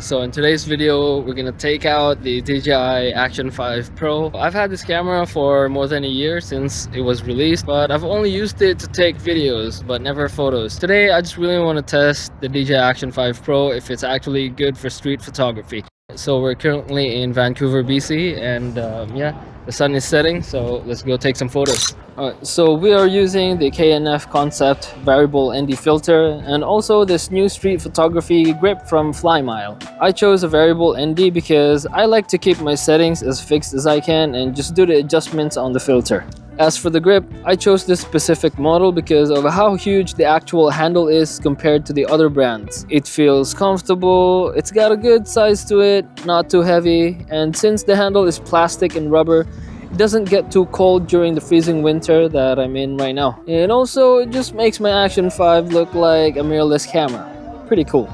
So in today's video, we're gonna take out the DJI Action 5 Pro. I've had this camera for more than a year since it was released, but I've only used it to take videos, but never photos. Today, I just really want to test the DJI Action 5 Pro if it's actually good for street photography. So we're currently in Vancouver, BC, and yeah, the sun is setting, so let's go take some photos. Alright, so we are using the KNF Concept variable ND filter and also this new street photography grip from Flymile. I chose a variable ND because I like to keep my settings as fixed as I can and just do the adjustments on the filter. As for the grip, I chose this specific model because of how huge the actual handle is compared to the other brands. It feels comfortable, it's got a good size to it, not too heavy, and since the handle is plastic and rubber, it doesn't get too cold during the freezing winter that I'm in right now. And also, it just makes my Action 5 look like a mirrorless camera. Pretty cool.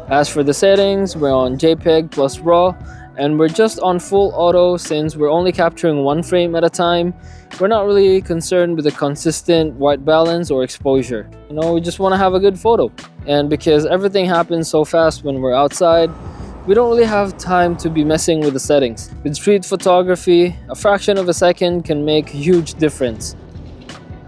As for the settings, we're on JPEG plus RAW, and we're just on full auto since we're only capturing one frame at a time. We're not really concerned with a consistent white balance or exposure. We just want to have a good photo. And because everything happens so fast when we're outside, we don't really have time to be messing with the settings. With street photography, a fraction of a second can make a huge difference.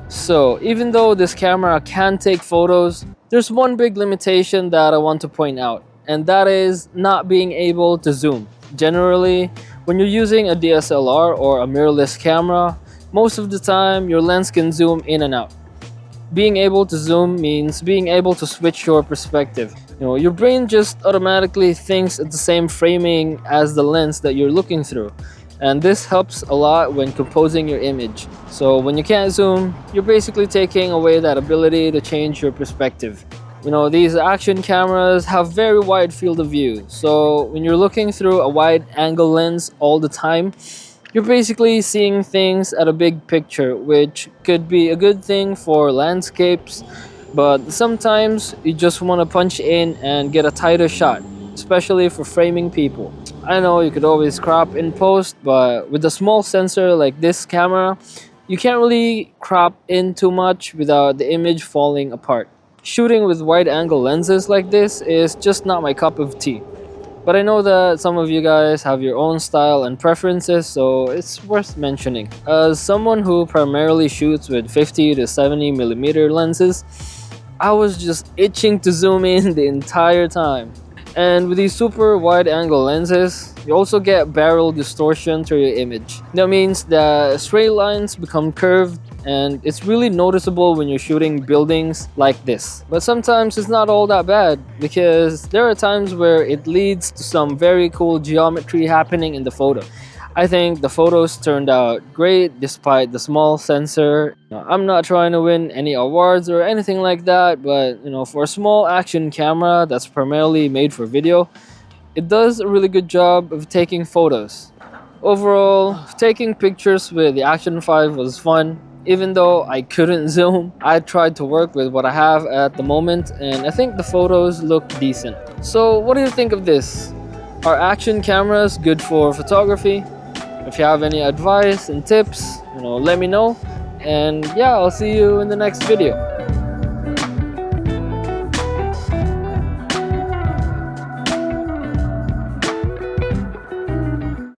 So even though this camera can take photos, there's one big limitation that I want to point out, and that is not being able to zoom. Generally, when you're using a DSLR or a mirrorless camera, most of the time your lens can zoom in and out. Being able to zoom means being able to switch your perspective. Your brain just automatically thinks at the same framing as the lens that you're looking through, and this helps a lot when composing your image. So when you can't zoom, you're basically taking away that ability to change your perspective. These action cameras have very wide field of view, so when you're looking through a wide angle lens all the time, you're basically seeing things at a big picture, which could be a good thing for landscapes, but sometimes you just want to punch in and get a tighter shot, especially for framing people. I know you could always crop in post, but with a small sensor like this camera, you can't really crop in too much without the image falling apart. Shooting with wide angle lenses like this is just not my cup of tea. But I know that some of you guys have your own style and preferences, so it's worth mentioning. As someone who primarily shoots with 50 to 70mm lenses, I was just itching to zoom in the entire time. And with these super wide angle lenses, you also get barrel distortion to your image. That means that straight lines become curved, and it's really noticeable when you're shooting buildings like this. But sometimes it's not all that bad, because there are times where it leads to some very cool geometry happening in the photo. I think the photos turned out great despite the small sensor. I'm not trying to win any awards or anything like that, but for a small action camera that's primarily made for video, it does a really good job of taking photos. Overall, taking pictures with the Action 5 was fun. Even though I couldn't zoom, I tried to work with what I have at the moment, and I think the photos look decent. So what do you think of this? Are action cameras good for photography? If you have any advice and tips, let me know. And yeah, I'll see you in the next video.